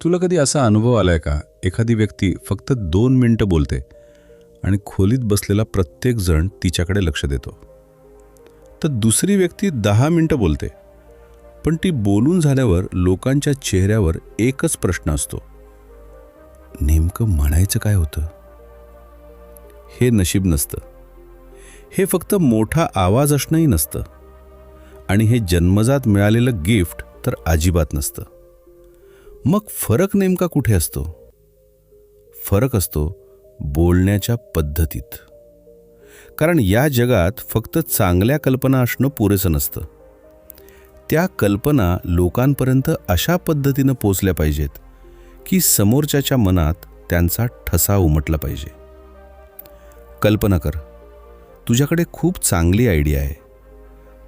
तुला कधी असा अनुभव आलाय का, एखादी व्यक्ती फक्त 2 मिनिटं बोलते आणि खोलीत बसलेला प्रत्येक जण तिच्याकडे लक्ष देतो, तर दुसरी व्यक्ती 10 मिनिटं बोलते, पण ती बोलून झाल्यावर लोकांच्या चेहऱ्यावर एकच प्रश्न असतो, नेमकं म्हणायचं काय होतं? हे नशीब नसतं, हे फक्त मोठा आवाज असणंही नसतं, आणि हे जन्मजात मिळालेलं गिफ्ट तर अजिबात नसतं. मग फरक नेमका कुठे असतो? फरक असतो बोलण्याच्या पद्धतीत. कारण या जगात फक्त चांगल्या कल्पना असणं पुरेसं नसतं. त्या कल्पना लोकांपर्यंत अशा पद्धतीनं पोचल्या पाहिजेत की समोरच्याच्या मनात त्यांचा ठसा उमटला पाहिजे. कल्पना कर, तुझ्याकडे खूप चांगली आयडिया आहे.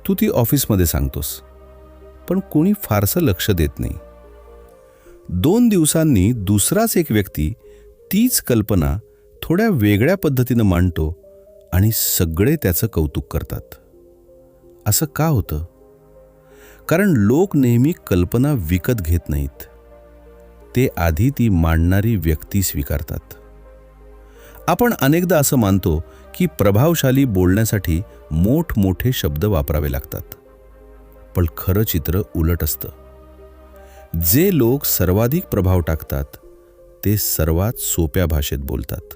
तू ती ऑफिसमध्ये सांगतोस, पण कोणी फारसं लक्ष देत नाही. 2 दिवसांनी दुसराच एक व्यक्ती तीच कल्पना थोड्या वेगळ्या पद्धतीनं मांडतो आणि सगळे त्याचं कौतुक करतात. असं का होतं? कारण लोक नेहमी कल्पना विकत घेत नाहीत, ते आधी ती मांडणारी व्यक्ती स्वीकारतात. आपण अनेकदा असं मानतो की प्रभावशाली बोलण्यासाठी मोठमोठे शब्द वापरावे लागतात, पण खरं चित्र उलट असतं. जे लोक सर्वाधिक प्रभाव टाकतात ते सर्वात सोप्या भाषेत बोलतात.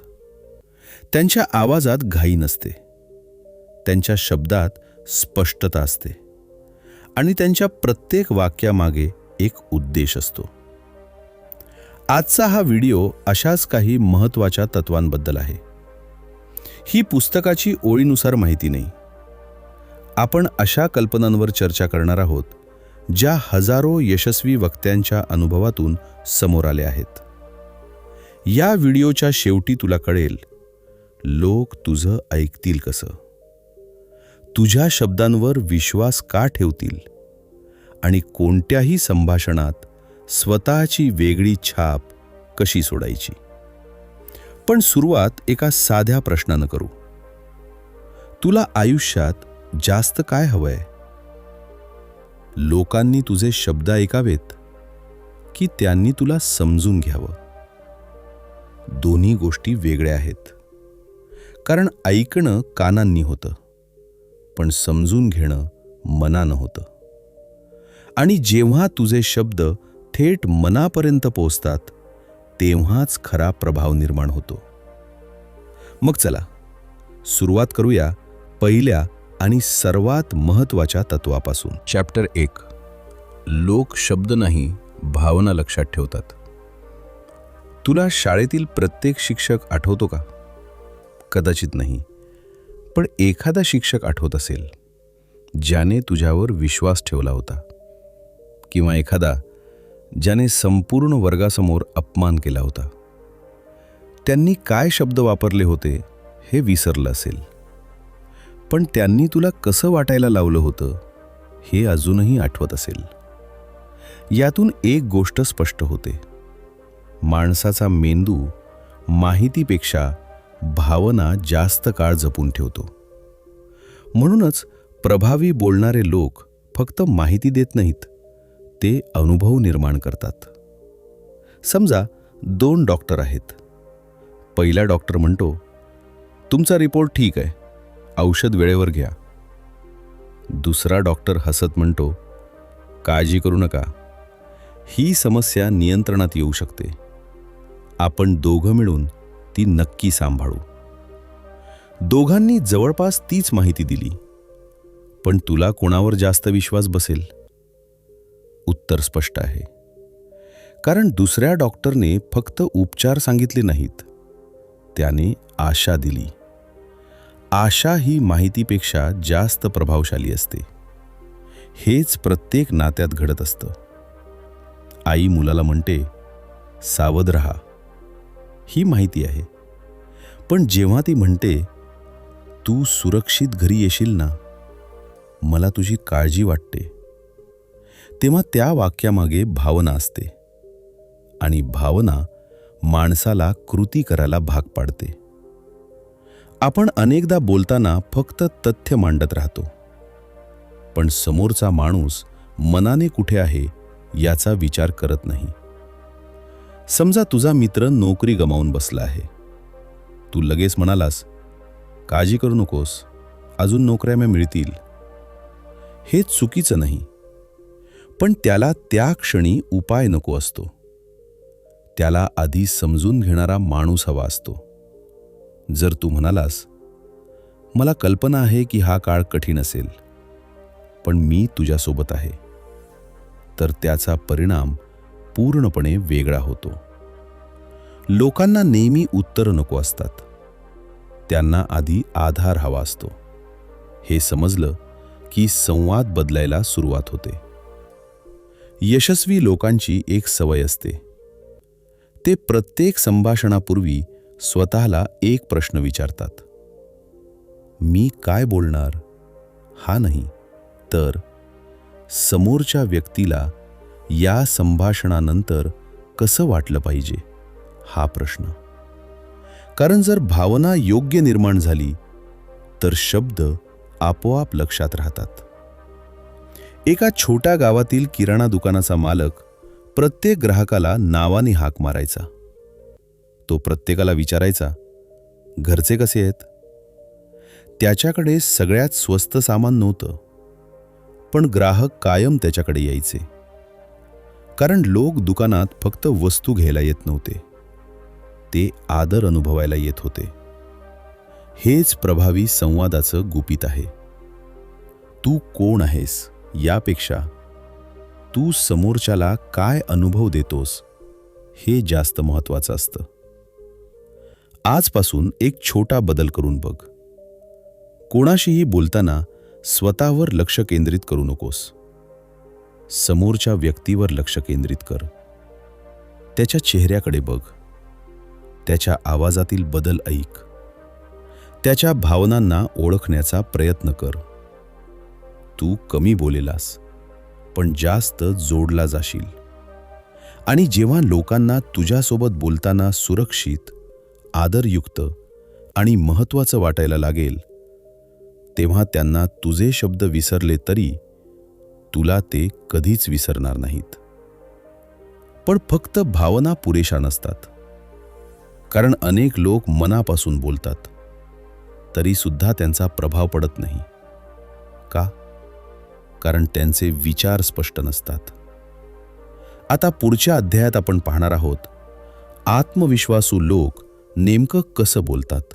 त्यांच्या आवाजात घाई नसते, त्यांच्या शब्दात स्पष्टता असते, आणि त्यांच्या प्रत्येक वाक्यामागे एक उद्देश असतो. आजचा हा व्हिडिओ अशाच काही महत्त्वाच्या तत्वांबद्दल आहे. ही पुस्तकाची ओळीनुसार माहिती नाही. आपण अशा कल्पनांवर चर्चा करणार आहोत ज्या हजारो यशस्वी वक्त्यांच्या अनुभवातून समोर आल्या आहेत. या व्हिडिओच्या शेवटी तुला कळेल, लोक तुझं ऐकतील कसं, तुझ्या शब्दांवर विश्वास का ठेवतील, आणि कोणत्याही संभाषणात स्वतःची वेगळी छाप कशी सोडायची. पण सुरुवात एका साध्या प्रश्नानं करू. तुला आयुष्यात जास्त काय हवंय? लोकांनी तुझे शब्द ऐकावेत की त्यांनी तुला समजून घ्यावं? दोन्ही गोष्टी वेगळ्या आहेत. कारण ऐकणं कानांनी होतं, पण समजून घेणं मनानं होतं. आणि जेव्हा तुझे शब्द थेट मनापर्यंत पोहोचतात, तेव्हाच खरा प्रभाव निर्माण होतो. मग चला सुरुवात करूया पहिल्या आणि सर्वात महत्त्वाच्या तत्वापासून. चॅप्टर 1. लोक शब्द नाही, भावना लक्षात ठेवतात. तुला शाळेतील प्रत्येक शिक्षक आठवतो का? कदाचित नाही, पण एखादा शिक्षक आठवत असेल ज्याने तुझ्यावर विश्वास ठेवला होता, किंवा एखादा ज्याने संपूर्ण वर्गासमोर अपमान केला होता. त्यांनी काय शब्द वापरले होते हे विसरलं असेल, पण त्यांनी तुला कसं वाटायला लावलं होतं हे अजूनही आठवत असेल. यातून एक गोष्ट स्पष्ट होते, माणसाचा मेंदू माहितीपेक्षा भावना जास्त काळ जपून ठेवतो. म्हणूनच प्रभावी बोलणारे लोक फक्त माहिती देत नाहीत, ते अनुभव निर्माण करतात. समजा 2 डॉक्टर आहेत. पहिला डॉक्टर म्हणतो, तुमचा रिपोर्ट ठीक आहे, औषध वेळेवर घ्या. दुसरा डॉक्टर हसत म्हणतो, काळजी करू नका, ही समस्या नियंत्रणात येऊ शकते, आपण दोघं मिळून ती नक्की सांभाळू. दोघांनी जवळपास तीच माहिती दिली, पण तुला कोणावर जास्त विश्वास बसेल? उत्तर स्पष्ट आहे. कारण दुसऱ्या डॉक्टरने फक्त उपचार सांगितले नाहीत, त्याने आशा दिली. आशा ही माहितीपेक्षा जास्त प्रभावशाली असते. हेच प्रत्येक नात्यात घडत असतं. आई मुलाला म्हणते, सावध रहा, ही माहिती आहे. पण जेव्हा ती म्हणते, तू सुरक्षित घरी येशील ना, मला तुझी काळजी वाटते, तेव्हा त्या वाक्यामागे भावना असते, आणि भावना माणसाला कृती करायला भाग पाडते. आपण अनेकदा बोलताना फक्त तथ्य मांडत राहतो, पण समोरचा माणूस मनाने कुठे आहे याचा विचार करत नाही. समजा तुझा मित्र नोकरी गमावून बसला आहे. तू लगेच म्हणालास, काळजी करू नकोस, अजून नोकऱ्या मिळतील. हे चुकीचं नाही, पण त्याला त्या क्षणी उपाय नको असतो. त्याला आधी समजून घेणारा माणूस हवा असतो. जर तू म्हणालास, मला कल्पना आहे की हा काळ कठीण असेल, पण मी तुझ्यासोबत आहे, तर त्याचा परिणाम पूर्णपणे वेगळा होतो. लोकांना नेहमी उत्तरं नको असतात, त्यांना आधी आधार हवा असतो. हे समजलं की संवाद बदलायला सुरुवात होते. यशस्वी लोकांची एक सवय असते. ते प्रत्येक संभाषणापूर्वी स्वतःला एक प्रश्न विचारतात. मी काय बोलणार हा नाही, तर समोरच्या व्यक्तीला या संभाषणानंतर कसं वाटलं पाहिजे हा प्रश्न. कारण जर भावना योग्य निर्माण झाली तर शब्द आपोआप लक्षात राहतात. एका छोट्या गावातील किराणा दुकानाचा मालक प्रत्येक ग्राहकाला नावाने हाक मारायचा. तो प्रत्येकाला विचारायचा, घरचे कसे आहेत? त्याच्याकडे सगळ्यात स्वस्त सामान नव्हतं, पण ग्राहक कायम त्याच्याकडे यायचे. कारण लोक दुकानात फक्त वस्तू घ्यायला येत नव्हते, ते आदर अनुभवायला येत होते. हेच प्रभावी संवादाचं गुपित आहे. तू कोण आहेस यापेक्षा तू समोरच्याला काय अनुभव देतोस हे जास्त महत्त्वाचं असतं. आजपासून एक छोटा बदल करून बघ. कोणाशीही बोलताना स्वतःवर लक्ष केंद्रित करू नकोस. समोरच्या व्यक्तीवर लक्ष केंद्रित कर. त्याच्या चेहऱ्याकडे बघ, त्याच्या आवाजातील बदल ऐक, त्याच्या भावनांना ओळखण्याचा प्रयत्न कर. तू कमी बोलेलास, पण जास्त जोडला जाशील. आणि जेव्हा लोकांना तुझ्यासोबत बोलताना सुरक्षित, आदरयुक्त आणि महत्त्वाचं वाटायला लागेल, तेव्हा त्यांना तुझे शब्द विसरले तरी तुला ते कधीच विसरणार नाहीत. पण फक्त भावना पुरेशा नसतात. कारण अनेक लोक मनापासून बोलतात, तरी सुद्धा त्यांचा प्रभाव पडत नाही. का? कारण त्यांचे विचार स्पष्ट नसतात. आता पुढच्या अध्यायात आपण पाहणार आहोत, आत्मविश्वासू लोक नेमकं कसं बोलतात.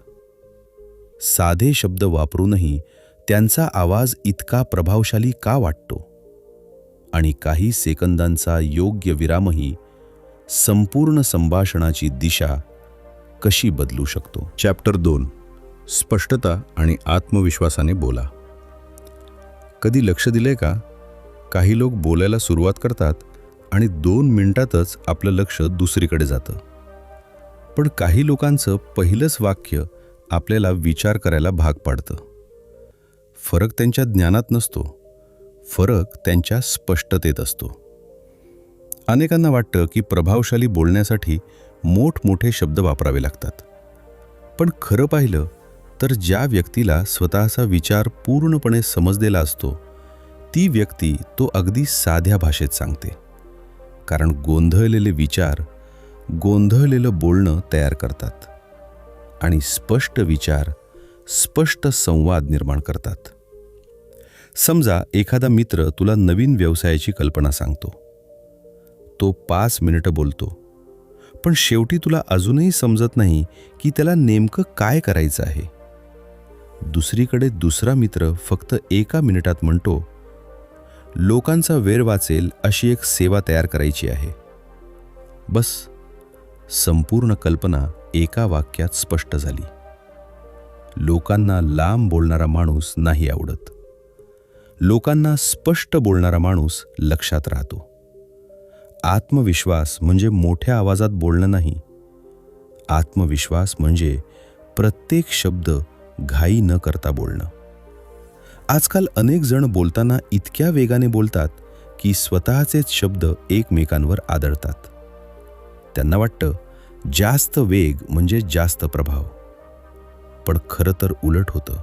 साधे शब्द वापरूनही त्यांचा आवाज इतका प्रभावशाली का वाटतो, आणि काही सेकंदांचा योग्य विरामही संपूर्ण संभाषणाची दिशा कशी बदलू शकतो. चॅप्टर 2, स्पष्टता आणि आत्मविश्वासाने बोला. कधी लक्ष दिलंय का? काही लोक बोलायला सुरुवात करतात आणि 2 मिनिटातच आपलं लक्ष दुसरीकडे जातं. पण काही लोकांचं पहिलंच वाक्य आपल्याला विचार करायला भाग पाडतं. फरक त्यांच्या ज्ञानात नसतो, फरक त्यांच्या स्पष्टतेत असतो. अनेकांना वाटतं की प्रभावशाली बोलण्यासाठी मोठमोठे शब्द वापरावे लागतात. पण खरं पाहिलं तर ज्या व्यक्तीला स्वतःचा विचार पूर्णपणे समजलेला असतो, ती व्यक्ती तो अगदी साध्या भाषेत सांगते. कारण गोंधळलेले विचार गोंधळलेलं बोलणं तयार करतात, आणि स्पष्ट विचार स्पष्ट संवाद निर्माण करतात. समजा एखादा मित्र तुला नवीन व्यवसायाची कल्पना सांगतो. तो 5 मिनिटं बोलतो, पण शेवटी तुला अजूनही समजत नाही की त्याला नेमकं काय करायचं आहे. दुसरीकडे दुसरा मित्र फक्त 1 मिनिटात म्हणतो, लोकांचा वेळ वाचेल अशी एक सेवा तयार करायची आहे. बस, संपूर्ण कल्पना एका वाक्यात स्पष्ट झाली. लोकांना लांब बोलणारा माणूस नाही आवडत. लोकांना स्पष्ट बोलणारा माणूस लक्षात राहतो. आत्मविश्वास म्हणजे मोठ्या आवाजात बोलणं नाही. आत्मविश्वास म्हणजे प्रत्येक शब्द घाई न करता बोलणं. आजकाल अनेक जण बोलताना इतक्या वेगाने बोलतात की स्वतःचेच शब्द एकमेकांवर आदळतात. त्यांना वाटतं जास्त वेग म्हणजे जास्त प्रभाव. पण खरं तर उलट होतं.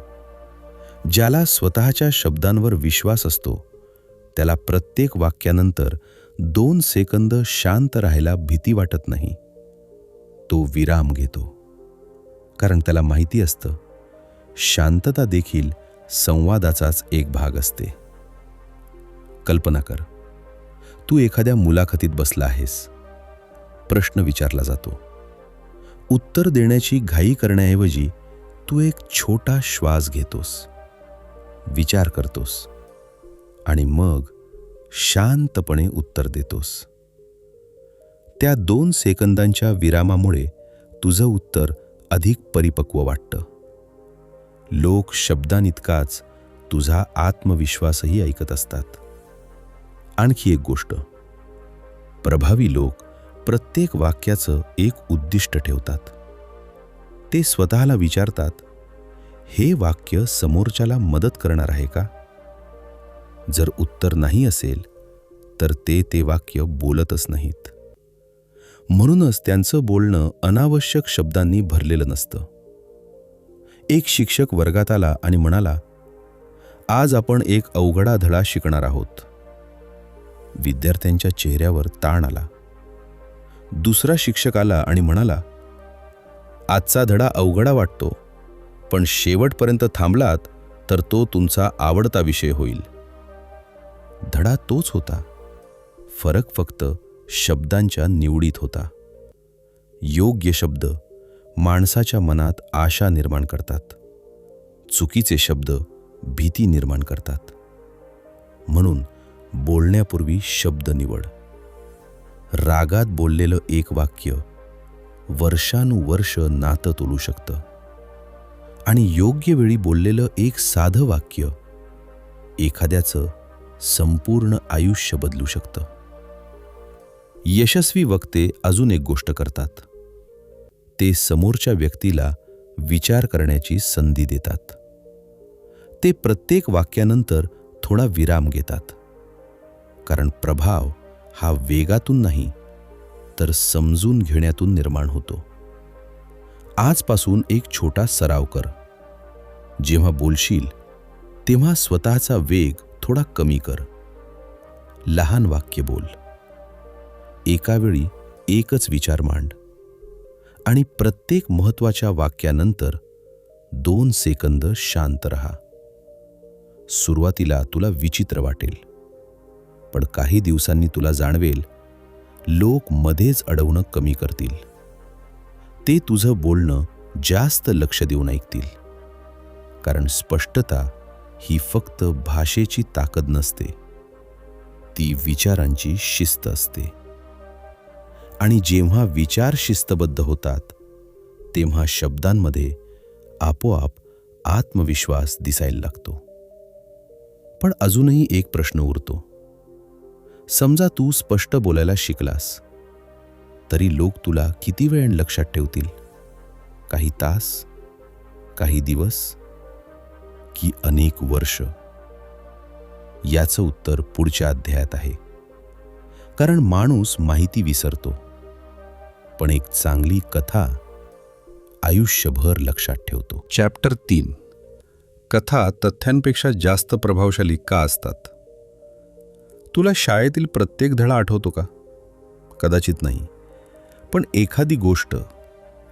ज्याला स्वतःच्या शब्दांवर विश्वास असतो, त्याला प्रत्येक वाक्यानंतर 2 सेकंद शांत राहायला भीती वाटत नाही. तो विराम घेतो, कारण त्याला माहिती असतं शांतता देखील संवादाचाच एक भाग असते. कल्पना कर, तू एखाद्या मुलाखतीत बसला आहेस. प्रश्न विचारला जातो. उत्तर देण्याची घाई करण्याऐवजी तू एक छोटा श्वास घेतोस, विचार करतोस आणि मग शांतपणे उत्तर देतोस. त्या 2 सेकंदांच्या विरामामुळे तुझं उत्तर अधिक परिपक्व वाटतं. लोक शब्दांइतकाच तुझा आत्मविश्वासही ऐकत असतात. आणखी एक गोष्ट, प्रभावी लोक प्रत्येक वाक्याचं एक उद्दिष्ट ठेवतात. ते स्वतःला विचारतात, हे वाक्य समोरच्याला मदत करणार आहे का? जर उत्तर नाही असेल तर ते वाक्य बोलतच नाहीत. म्हणूनच त्यांचं बोलणं अनावश्यक शब्दांनी भरलेलं नसतं. एक शिक्षक वर्गात आला आणि म्हणाला, आज आपण एक अवघडा धडा शिकणार आहोत. विद्यार्थ्यांच्या चेहऱ्यावर ताण आला. दुसरा शिक्षक आला आणि म्हणाला, आजचा धडा अवघडा वाटतो, पण शेवटपर्यंत थांबलात तर तो तुमचा आवडता विषय होईल. धडा तोच होता, फरक फक्त शब्दांच्या निवडीत होता. योग्य शब्द माणसाच्या मनात आशा निर्माण करतात. चुकीचे शब्द भीती निर्माण करतात. म्हणून बोलण्यापूर्वी शब्द निवड. रागात बोललेलं एक वाक्य वर्षानुवर्ष नातं तोलू शकतं आणि योग्य वेळी बोललेलं एक साधं वाक्य एखाद्याचं संपूर्ण आयुष्य बदलू शकतं. यशस्वी वक्ते अजून एक गोष्ट करतात. ते समोरच्या व्यक्तीला विचार करण्याची संधी देतात. ते प्रत्येक वाक्यानंतर थोडा विराम घेतात, कारण प्रभाव हा वेगातून नाही तर समजून घेण्यातून निर्माण होतो. आजपासून एक छोटा सराव कर. जेव्हा बोलशील तेव्हा स्वतःचा वेग थोडा कमी कर. लहान वाक्य बोल. एका वेळी एकच विचार मांड आणि प्रत्येक महत्त्वाच्या वाक्यानंतर 2 सेकंद शांत रहा. सुरुवातीला तुला विचित्र वाटेल, पण काही दिवसांनी तुला जाणवेल लोक मध्येच अडवणं कमी करतील. ते तुझं बोलणं जास्त लक्ष देऊन ऐकतील, कारण स्पष्टता ही फक्त भाषेची ताकद नसते, ती विचारांची शिस्त असते. आणि जेव्हा विचार शिस्तबद्ध होतात तेव्हा शब्दांमध्ये आपोआप आत्मविश्वास दिसायला लागतो. पण अजूनही एक प्रश्न उरतो. समजा तू स्पष्ट बोलायला शिकलास, तरी लोक तुला किती वेळ लक्षात ठेवतील? काही तास, काही दिवस की अनेक वर्ष? याचं उत्तर पुढच्या अध्यायात आहे. कारण माणूस माहिती विसरतो, पण एक चांगली कथा आयुष्यभर लक्षात ठेवतो. चॅप्टर 3. कथा तथ्यांपेक्षा जास्त प्रभावशाली का असतात? तुला शाळेतील प्रत्येक धडा आठवतो का? कदाचित नाही. पण एखादी गोष्ट,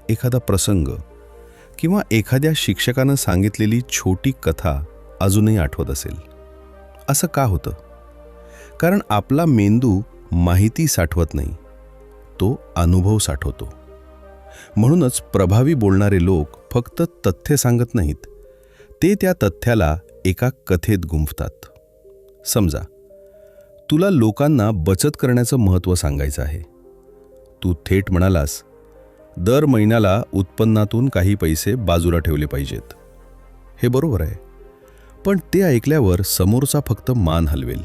एखादा प्रसंग किंवा एखाद्या शिक्षकानं सांगितलेली छोटी कथा अजूनही आठवत असेल. असं का होतं? कारण आपला मेंदू माहिती साठवत नाही, तो अनुभव साठवतो. म्हणूनच प्रभावी बोलणारे लोक फक्त तथ्य सांगत नाहीत, ते त्या तथ्याला एका कथेत गुंफतात. समजा तुला लोकांना बचत करण्याचं महत्त्व सांगायचं आहे. तू थेट म्हणालास, दर महिन्याला उत्पन्नातून काही पैसे बाजूला ठेवले पाहिजेत. हे बरोबर आहे, पण ते ऐकल्यावर समोरचा फक्त मान हलवेल.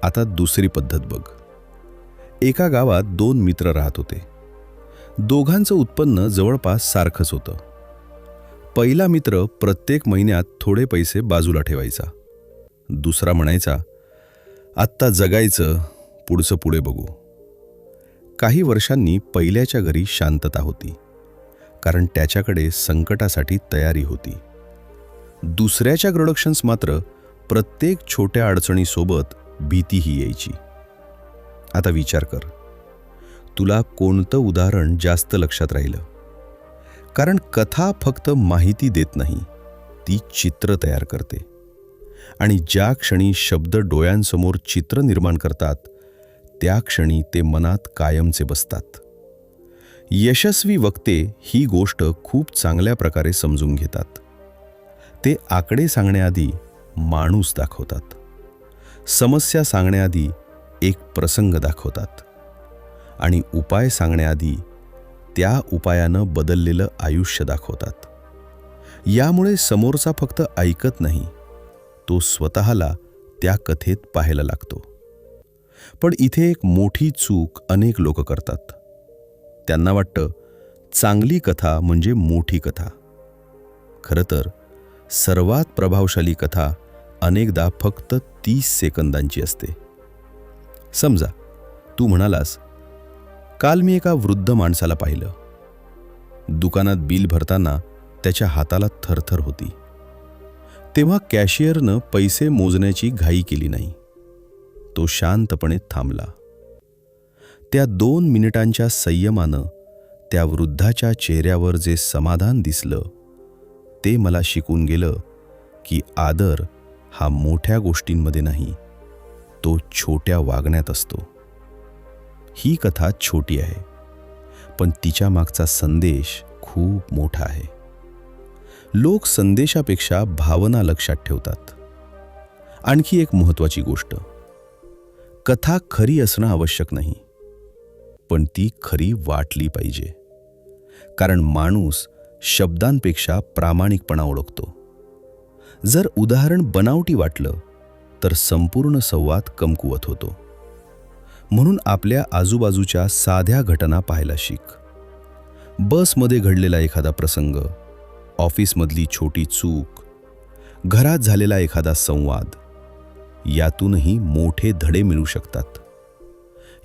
आता दुसरी पद्धत बघ. एका गावात 2 मित्र राहत होते. दोघांचं उत्पन्न जवळपास सारखंच होतं. पहिला मित्र प्रत्येक महिन्यात थोडे पैसे बाजूला ठेवायचा. दुसरा म्हणायचा, आत्ता जगायचं, पुढचं पुढे बघू. काही वर्षांनी पहिल्याच्या घरी शांतता होती, कारण त्याच्याकडे संकटासाठी तयारी होती. दुसऱ्याच्या प्रोडक्शन्स मात्र प्रत्येक छोट्या अडचणीसोबत भीतीही यायची. आता विचार कर, तुला कोणतं उदाहरण जास्त लक्षात राहिलं? कारण कथा फक्त माहिती देत नाही, ती चित्र तयार करते. आणि ज्या क्षणी शब्द डोळ्यांसमोर चित्र निर्माण करतात, त्या क्षणी ते मनात कायमचे बसतात. यशस्वी वक्ते ही गोष्ट खूप चांगल्या प्रकारे समजून घेतात. ते आकडे सांगण्याआधी माणूस दाखवतात. समस्या सांगण्याआधी एक प्रसंग दाखवतात. आणि उपाय सांगण्याआधी त्या उपायानं बदललेलं आयुष्य दाखवतात. यामुळे समोरचा फक्त ऐकत नाही, तो स्वतःला त्या कथेत पाहायला लागतो. पण इथे एक मोठी चूक अनेक लोक करतात. त्यांना वाटतं चांगली कथा म्हणजे मोठी कथा. खरं तर सर्वात प्रभावशाली कथा अनेकदा फक्त 30 सेकंदांची असते. समजा तू म्हणालास, काल मी एका वृद्ध माणसाला पाहिलं. दुकानात बिल भरताना त्याच्या हाताला थरथर होती. तेव्हा कॅशियरनं पैसे मोजण्याची घाई केली नाही. तो शांतपणे थांबला. त्या 2 मिनिटांच्या संयमानं त्या वृद्धाच्या चेहऱ्यावर जे समाधान दिसलं, ते मला शिकून गेलं की आदर हा मोठ्या गोष्टींमध्ये नाही, तो छोट्या वागण्यात असतो. ही कथा छोटी आहे, पण तिच्या मागचा संदेश खूप मोठा आहे. लोक संदेशापेक्षा भावना लक्षात ठेवतात. आणखी एक महत्त्वाची गोष्ट, कथा खरी असणं आवश्यक नाही, पण ती खरी वाटली पाहिजे. कारण माणूस शब्दांपेक्षा प्रामाणिकपणा ओळखतो. जर उदाहरण बनावटी वाटलं तर संपूर्ण संवाद कमकुवत होतो. म्हणून आपल्या आजूबाजूच्या साध्या घटना पाहायला शिक. बसमध्ये घडलेला एखादा प्रसंग, ऑफिसमधली छोटी चूक, घरात झालेला एखादा संवाद, यातूनही मोठे धडे मिळू शकतात.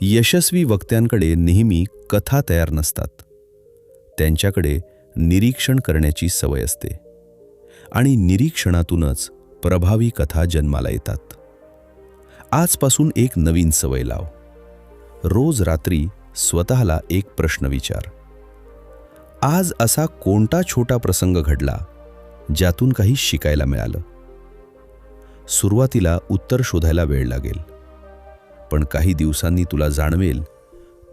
यशस्वी वक्त्यांकडे नेहमी कथा तयार नसतात. त्यांच्याकडे निरीक्षण करण्याची सवय असते. आणि निरीक्षणातूनच प्रभावी कथा जन्माला येतात. आजपासून एक नवीन सवय लाव. रोज रात्री स्वतःला एक प्रश्न विचार. आज असा कोणता छोटा प्रसंग घडला ज्यातून काही शिकायला मिळालं? सुरुवातीला उत्तर शोधायला वेळ लागेल, पण काही दिवसांनी तुला जाणवेल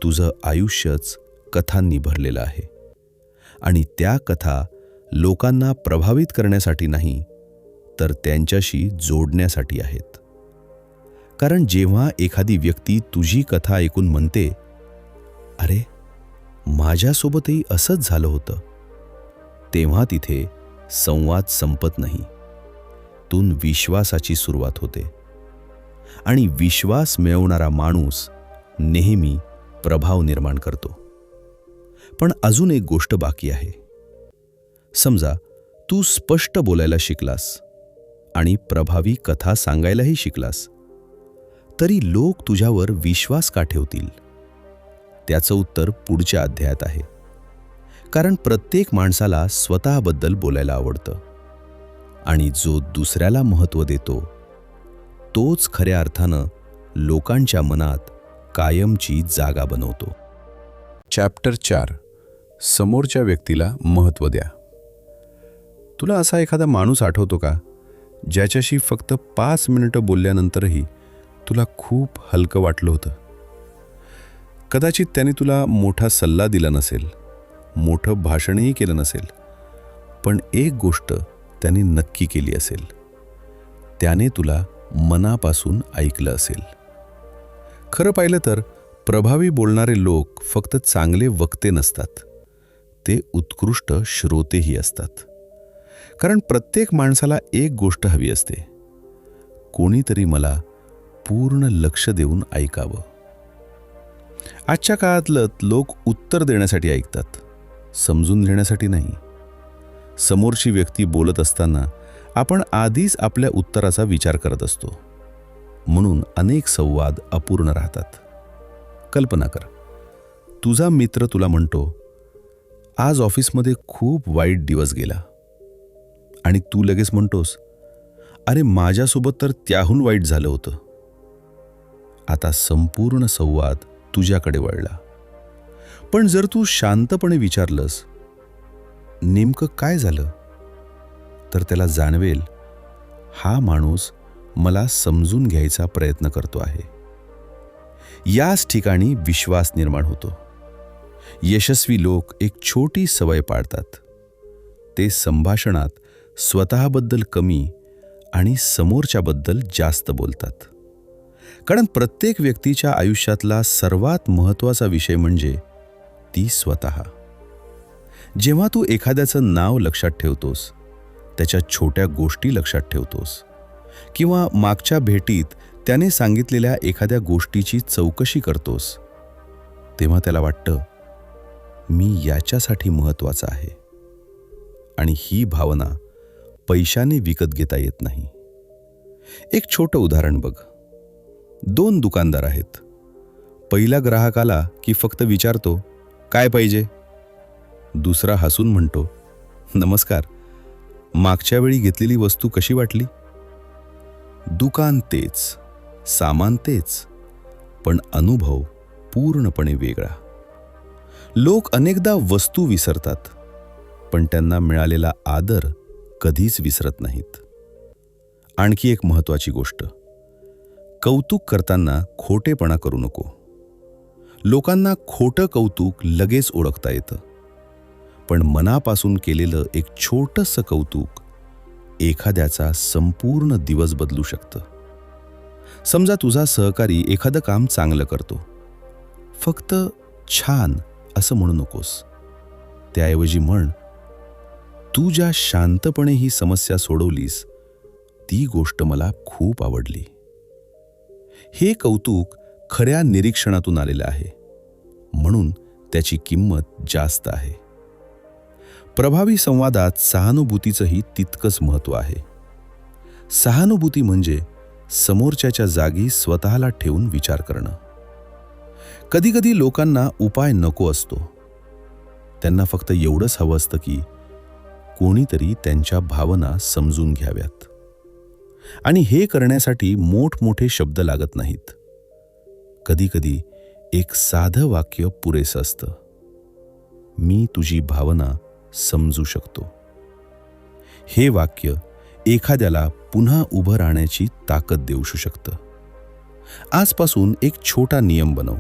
तुझं आयुष्यच कथांनी भरलेलं आहे. आणि त्या कथा लोकांना प्रभावित करण्यासाठी नाही, तर त्यांच्याशी जोडण्यासाठी आहेत. कारण जेव्हा एखादी व्यक्ती तुझी कथा ऐकून म्हणते, अरे माझ्यासोबतही असंच झालं होतं, तेव्हा तिथे संवाद संपत नाही, तून विश्वासाची सुरुवात होते. आणि विश्वास मिळवणारा माणूस नेहमी प्रभाव निर्माण करतो. पण अजून एक गोष्ट बाकी आहे. समजा तू स्पष्ट बोलायला शिकलास आणि प्रभावी कथा सांगायलाही शिकलास, तरी लोक तुझ्यावर विश्वास का ठेवतील? त्याचं उत्तर पुढच्या अध्यायात आहे. कारण प्रत्येक माणसाला स्वतःबद्दल बोलायला आवडतं. आणि जो दुसऱ्याला महत्त्व देतो, तोच खऱ्या अर्थानं लोकांच्या मनात कायमची जागा बनवतो. चॅप्टर 4. समोरच्या व्यक्तीला महत्त्व द्या. तुला असा एखादा माणूस आठवतो का, ज्याच्याशी फक्त 5 मिनिटं बोलल्यानंतरही तुला खूप हलकं वाटलं होतं? कदाचित त्याने तुला मोठा सल्ला दिला नसेल, मोठं भाषणही केलं नसेल, पण एक गोष्ट त्याने नक्की केली असेल. त्याने तुला मनापासून ऐकलं असेल. खरं पाहिलं तर प्रभावी बोलणारे लोक फक्त चांगले वक्ते नसतात, ते उत्कृष्ट श्रोतेही असतात. कारण प्रत्येक माणसाला एक गोष्ट हवी असते, कोणीतरी मला पूर्ण लक्ष देऊन ऐकावं. आजच्या काळातलं लोक उत्तर देण्यासाठी ऐकतात, समजून घेण्यासाठी नाही. समोरची व्यक्ती बोलत असताना आपण आधीच आपल्या उत्तराचा विचार करत असतो. म्हणून अनेक संवाद अपूर्ण राहतात. कल्पना कर, तुझा मित्र तुला म्हणतो, आज ऑफिसमध्ये खूप वाईट दिवस गेला. आणि तू लगेच म्हणतोस, अरे माझ्यासोबत तर त्याहून वाईट झालं होतं. आता संपूर्ण संवाद तुझ्याकडे वळला. पण जर तू शांतपणे विचारलंस, नेमकं काय झालं, तर त्याला जाणवेल, हा माणूस मला समजून घ्यायचा प्रयत्न करतो आहे. याच ठिकाणी विश्वास निर्माण होतो. यशस्वी लोक एक छोटी सवय पाळतात. ते संभाषणात स्वतःबद्दल कमी आणि समोरच्याबद्दल जास्त बोलतात. कारण प्रत्येक व्यक्तीच्या आयुष्यातला सर्वात महत्त्वाचा विषय म्हणजे ती स्वतः. जेव्हा तू एखाद्याचं नाव लक्षात ठेवतोस, त्याच्या छोट्या गोष्टी लक्षात ठेवतोस, किंवा मागच्या भेटीत त्याने सांगितलेल्या एखाद्या गोष्टीची चौकशी करतोस, तेव्हा त्याला वाटतं, मी याच्यासाठी महत्त्वाचा आहे. आणि ही भावना पैशाने विकत घेता येत नाही. एक छोटं उदाहरण बघ. 2 दुकानदार आहेत. पहिला ग्राहक आला की फक्त विचारतो, काय पाहिजे? दुसरा हसून म्हणतो, नमस्कार, मागच्या वेळी घेतलेली वस्तू कशी वाटली? दुकान तेच, सामान तेच, पण अनुभव पूर्णपणे वेगळा. लोक अनेकदा वस्तू विसरतात, पण त्यांना मिळालेला आदर कधीच विसरत नाहीत. आणखी एक महत्त्वाची गोष्ट, कौतुक करताना खोटेपणा करू नको. लोकांना खोटं कौतुक लगेच ओळखता येतं, पण मनापासून केलेलं एक छोटंसं कौतुक एखाद्याचा संपूर्ण दिवस बदलू शकतं. समजा तुझा सहकारी एखादं काम चांगलं करतो, फक्त छान असं म्हणू नकोस. त्याऐवजी म्हण, तू ज्या शांतपणे ही समस्या सोडवलीस, ती गोष्ट मला खूप आवडली. हे कौतुक खऱ्या निरीक्षणातून आलेलं आहे, म्हणून त्याची किंमत जास्त आहे. प्रभावी संवादात सहानुभूतीचंही तितकंच महत्त्व आहे. सहानुभूती म्हणजे समोरच्याच्या जागी स्वतःला ठेवून विचार करणं. कधीकधी लोकांना उपाय नको असतो. त्यांना फक्त एवढंच हवं असतं की कोणीतरी त्यांच्या भावना समजून घ्याव्यात. आणि हे करण्यासाठी मोठमोठे शब्द लागत नाहीत. कधीकधी एक साधं वाक्य पुरेसं असतं, मी तुझी भावना समजू शकतो. हे वाक्य एखाद्याला पुन्हा उभं राहण्याची ताकद देऊ शकतं. आजपासून एक छोटा नियम बनव.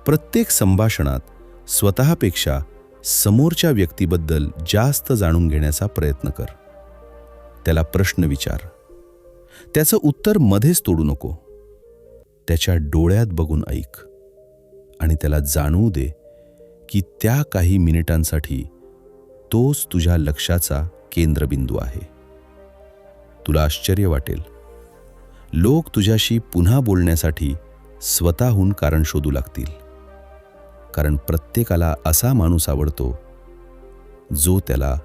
प्रत्येक संभाषणात स्वतःपेक्षा समोरच्या व्यक्तीबद्दल जास्त जाणून घेण्याचा प्रयत्न कर. त्याला प्रश्न विचार. त्याचं उत्तर मध्येच तोडू नको. त्याच्या डोळ्यात बघून ऐक आणि त्याला जाणवू दे की त्या काही मिनिटांसाठी तोच तुझ्या लक्षाचा केंद्रबिंदू आहे. तुला आश्चर्य वाटेल, लोक तुझ्याशी पुन्हा बोलण्यासाठी स्वतःहून कारण शोधू लागतील. कारण प्रत्येकाला असा माणूस आवडतो जो त्याला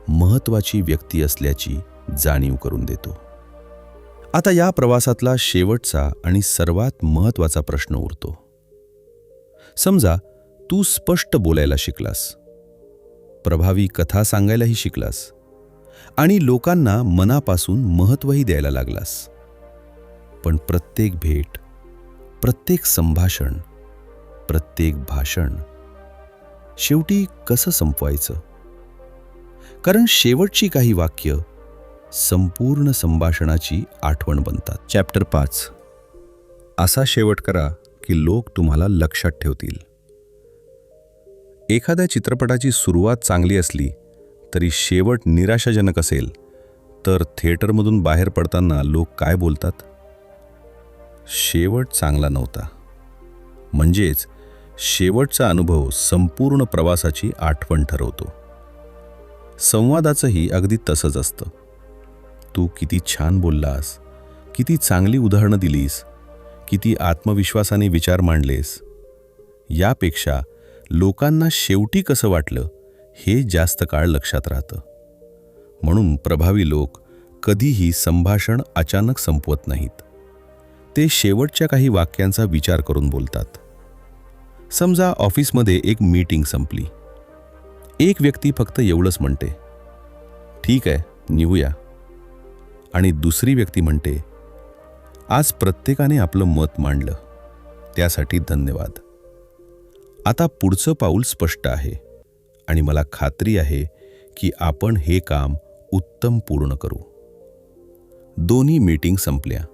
महत्त्वाची व्यक्ती असल्याची जाणीव करून देतो. आता या प्रवासातला शेवटचा आणि सर्वात महत्त्वाचा प्रश्न उरतो. समजा तू स्पष्ट बोलायला शिकलास, प्रभावी कथा सांगायलाही शिकलास आणि लोकांना मनापासून महत्त्वही द्यायला लागलास. पण प्रत्येक भेट, प्रत्येक संभाषण, प्रत्येक भाषण शेवटी कसं संपवायचं? कारण शेवटची काही वाक्य संपूर्ण संभाषणाची आठवण बनतात. चॅप्टर 5. असा शेवट करा की लोक तुम्हाला लक्षात ठेवतील. एखाद्या चित्रपटाची सुरुवात चांगली असली तरी शेवट निराशाजनक असेल तर थिएटरमधून बाहेर पडताना लोक काय बोलतात? शेवट चांगला नव्हता. म्हणजेच शेवटचा अनुभव संपूर्ण प्रवासाची आठवण ठरवतो. संवादाचंही अगदी तसंच असतं. तू किती छान बोललास, किती चांगली उदाहरणं दिलीस, किती आत्मविश्वासाने विचार मांडलेस, यापेक्षा लोकांना शेवटी कसं वाटलं हे जास्त काळ लक्षात राहतं. म्हणून प्रभावी लोक कधीही संभाषण अचानक संपवत नाहीत. ते शेवटच्या काही वाक्यांचा विचार करून बोलतात. समजा ऑफिसमध्ये एक मीटिंग संपली. एक व्यक्ती फक्त एवढंच म्हणते, ठीक आहे, निघूया. आणि दुसरी व्यक्ती म्हणते, आज प्रत्येकाने आपलं मत मांडलं, त्यासाठी धन्यवाद. आता पुढचं पाऊल स्पष्ट आहे आणि मला खात्री आहे की आपण हे काम उत्तम पूर्ण करू. दोन्ही मीटिंग संपल्या,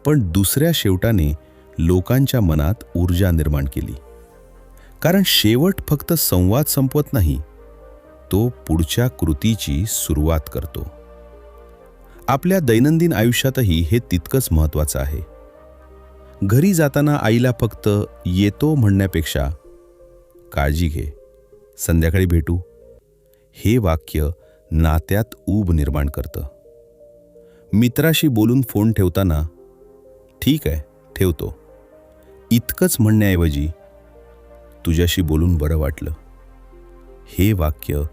पण दुसऱ्या शेवटाने लोकांच्या मनात ऊर्जा निर्माण केली. कारण शेवट फक्त संवाद संपवत नाही, तो पुढच्या कृतीची सुरुवात करतो. आपल्या दैनंदिन आयुष्यातही हे तितकंच महत्त्वाचं आहे. घरी जाताना आईला फक्त येतो म्हणण्यापेक्षा काळजी घे, संध्याकाळी भेटू, हे वाक्य नात्यात ऊब निर्माण करतं. मित्राशी बोलून फोन ठेवताना ठीक आहे ठेवतो इतकंच म्हणण्याऐवजी तुझ्याशी बोलून बरं वाटलं, हे वाक्य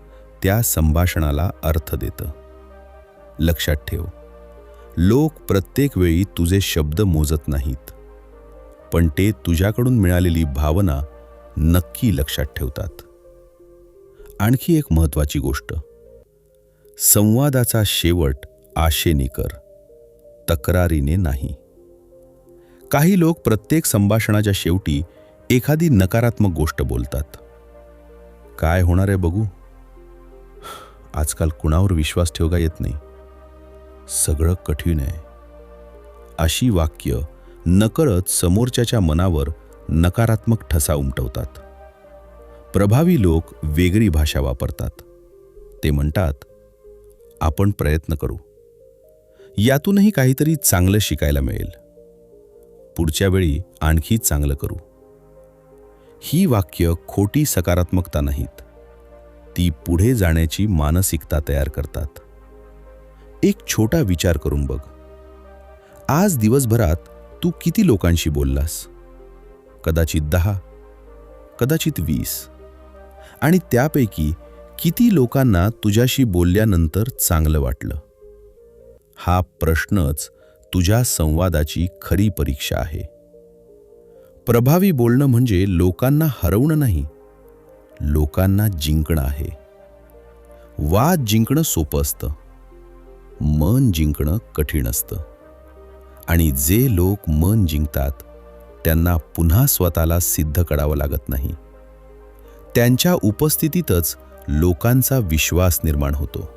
त्या संभाषणाला अर्थ देतं. लक्षात ठेव, लोक प्रत्येक वेळी तुझे शब्द मोजत नाहीत, पण ते तुझ्याकडून मिळालेली भावना नक्की लक्षात ठेवतात. आणखी एक महत्त्वाची गोष्ट, संवादाचा शेवट आशेने कर, तक्रारीने नाही. काही लोक प्रत्येक संभाषणाच्या शेवटी एखादी नकारात्मक गोष्ट बोलतात. काय होणार आहे बघू, आजकाल कुणावर विश्वास ठेवता येत नाही, सगळं कठीण आहे. अशी वाक्य नकळत समोरच्याच्या मनावर नकारात्मक ठसा उमटवतात. प्रभावी लोक वेगळी भाषा वापरतात. ते म्हणतात, आपण प्रयत्न करू, यातूनही काहीतरी चांगलं शिकायला मिळेल, पुढच्या वेळी आणखी चांगलं करू. ही वाक्य खोटी सकारात्मकता नाहीत, ती पुढे जाण्याची मानसिकता तयार करतात. एक छोटा विचार करून बघ, आज दिवसभरात तू किती लोकांशी बोललास? कदाचित 10, कदाचित 20, आणि त्यापैकी किती लोकांना तुझ्याशी बोलल्यानंतर चांगलं वाटलं? हा प्रश्नच तुझ्या संवादाची खरी परीक्षा आहे. प्रभावी बोलणं म्हणजे लोकांना हरवणं नाही, लोकांना जिंकणं आहे. वाद जिंकणं सोपं असतं, मन जिंकणं कठीण असतं. आणि जे लोक मन जिंकतात त्यांना पुन्हा स्वतःला सिद्ध करावं लागत नाही. त्यांच्या उपस्थितीतच लोकांचा विश्वास निर्माण होतो.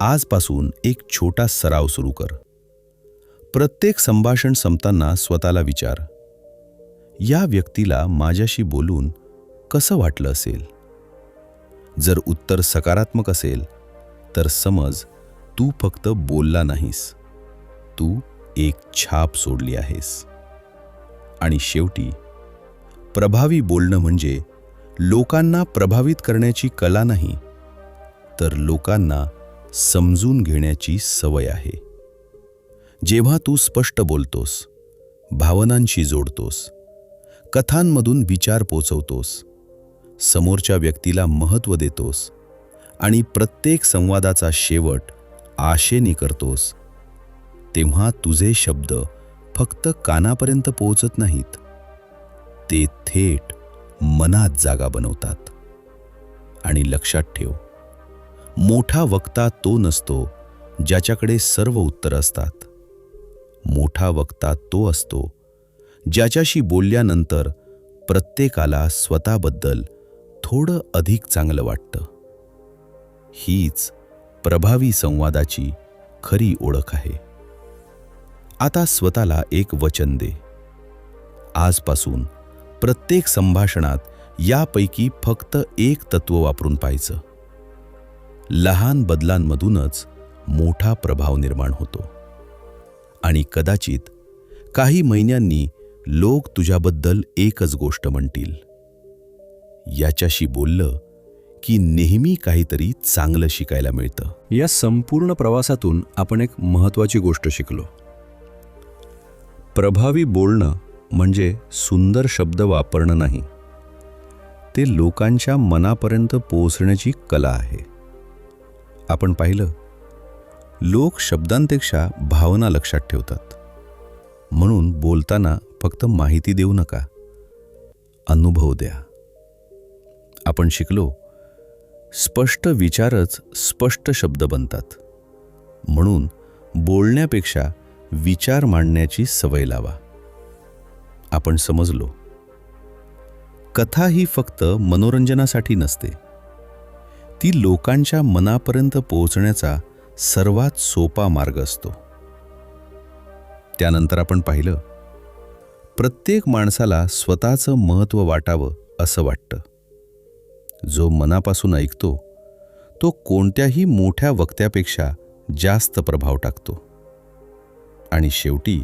आजपासून एक छोटा सराव सुरू कर. प्रत्येक संभाषण संपताना स्वतःला विचार, या व्यक्तीला माझ्याशी बोलून कसं वाटलं असेल? जर उत्तर सकारात्मक असेल तर समज तू फक्त बोलला नाहीस, तू एक छाप सोडली आहेस. आणि शेवटी, प्रभावी बोलणं म्हणजे लोकांना प्रभावित करण्याची कला नाही, तर लोकांना समजून घेण्याची सवय आहे. जेव्हा तू स्पष्ट बोलतोस, भावनांशी जोडतोस, कथांमधून विचार पोचवतोस, समोरच्या व्यक्तीला महत्त्व देतोस आणि प्रत्येक संवादाचा शेवट आशेने करतोस, तेव्हा तुझे शब्द फक्त कानापर्यंत पोहोचत नाहीत, ते थेट मनात जागा बनवतात. आणि लक्षात ठेव, मोठा वक्ता तो नसतो ज्याच्याकडे सर्व उत्तर असतात. मोठा वक्ता तो असतो ज्याच्याशी बोलल्यानंतर प्रत्येकाला स्वतःबद्दल थोडं अधिक चांगलं वाटतं. हीच प्रभावी संवादाची खरी ओळख आहे. आता स्वतःला एक वचन दे. आजपासून प्रत्येक संभाषणात यापैकी फक्त एक तत्व वापरून पाहायचं. लहान बदलांमधूनच मोठा प्रभाव निर्माण होतो. आणि कदाचित काही महिन्यांनी लोक तुझ्याबद्दल एकच गोष्ट म्हणतील, याच्याशी बोललं की नेहमी काहीतरी चांगलं शिकायला मिळतं. या संपूर्ण प्रवासातून आपण एक महत्त्वाची गोष्ट शिकलो. प्रभावी बोलणं म्हणजे सुंदर शब्द वापरणं नाही, ते लोकांच्या मनापर्यंत पोहोचण्याची कला आहे. आपण पाहिलं, लोक शब्दांपेक्षा भावना लक्षात ठेवतात. म्हणून बोलताना फक्त माहिती देऊ नका, अनुभव द्या. आपण शिकलो, स्पष्ट विचारच स्पष्ट शब्द बनतात. म्हणून बोलण्यापेक्षा विचार मांडण्याची सवय लावा. आपण समजलो, कथा ही फक्त मनोरंजनासाठी नसते. ती लोकांच्या मनापर्यंत पोहोचण्याचा सर्वात सोपा मार्ग असतो. त्यानंतर आपण पाहिलं, प्रत्येक माणसाला स्वतःचं महत्त्व वाटावं असं वाटतं. जो मनापासून ऐकतो तो कोणत्याही मोठ्या वक्त्यापेक्षा जास्त प्रभाव टाकतो. आणि शेवटी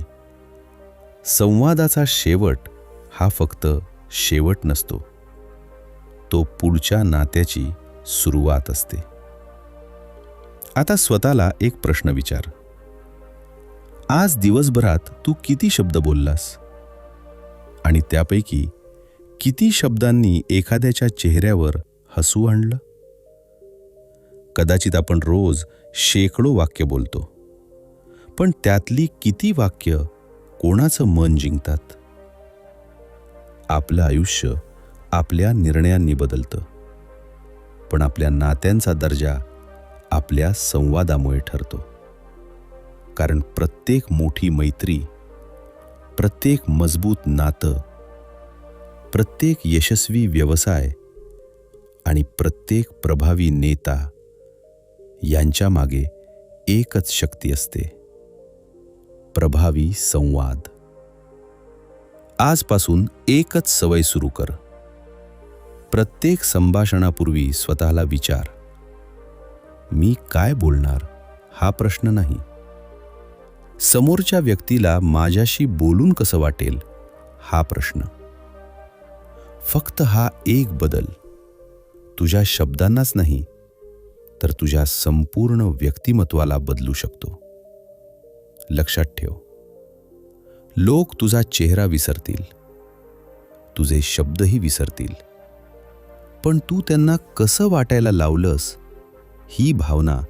संवादाचा शेवट हा फक्त शेवट नसतो, तो पुढच्या नात्याची सुरुवात असते. आता स्वतःला एक प्रश्न विचार. आज दिवसभरात तू किती शब्द बोललास? आणि त्यापैकी किती शब्दांनी एखाद्याच्या चेहऱ्यावर हसू आणलं? कदाचित आपण रोज शेकडो वाक्य बोलतो, पण त्यातली किती वाक्य कोणाचं मन जिंकतात? आपलं आयुष्य आपल्या निर्णयांनी बदलतं, पण आपल्या नात्यांचा दर्जा आपल्या संवादामुळे ठरतो. कारण प्रत्येक मोठी मैत्री, प्रत्येक मजबूत नातं, प्रत्येक यशस्वी व्यवसाय आणि प्रत्येक प्रभावी नेता यांच्या मागे एकच शक्ती असते: प्रभावी संवाद. आजपासून एकच सवय सुरू कर. प्रत्येक संभाषणापूर्वी स्वतःला विचार, मी काय बोलणार हा प्रश्न नाही, समोरच्या व्यक्तीला माझ्याशी बोलून कसं वाटेल हा प्रश्न. फक्त हा एक बदल तुझ्या शब्दांनाच नाही तर तुझ्या संपूर्ण व्यक्तिमत्वाला बदलू शकतो. लक्षात ठेव, लोक तुझा चेहरा विसरतील, तुझे शब्दही विसरतील, पण तू त्यांना कसं वाटायला लावलंस ही भावना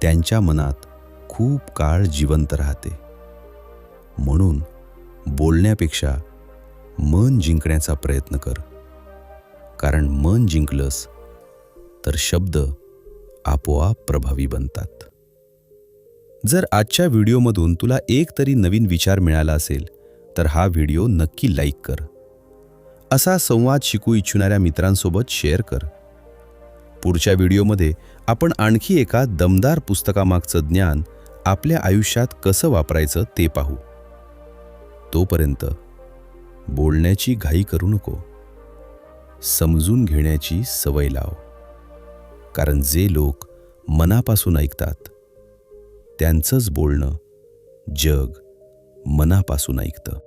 त्यांच्या मनात खूप काळ जिवंत राहते. म्हणून बोलण्यापेक्षा मन जिंकण्याचा प्रयत्न कर. कारण मन जिंकलंस तर शब्द आपोआप प्रभावी बनतात. जर आजच्या व्हिडिओमधून तुला एक तरी नवीन विचार मिळाला असेल तर हा व्हिडिओ नक्की लाईक कर. असा संवाद शिकू इच्छिणाऱ्या मित्रांसोबत शेअर कर. पुढच्या व्हिडिओमध्ये आपण आणखी एका दमदार पुस्तकामागचं ज्ञान आपल्या आयुष्यात कसं वापरायचं ते पाहू. तोपर्यंत बोलण्याची घाई करू नको, समजून घेण्याची सवय लाव. कारण जे लोक मनापासून ऐकतात त्यांचंच बोलणं जग मनापासून ऐकतं.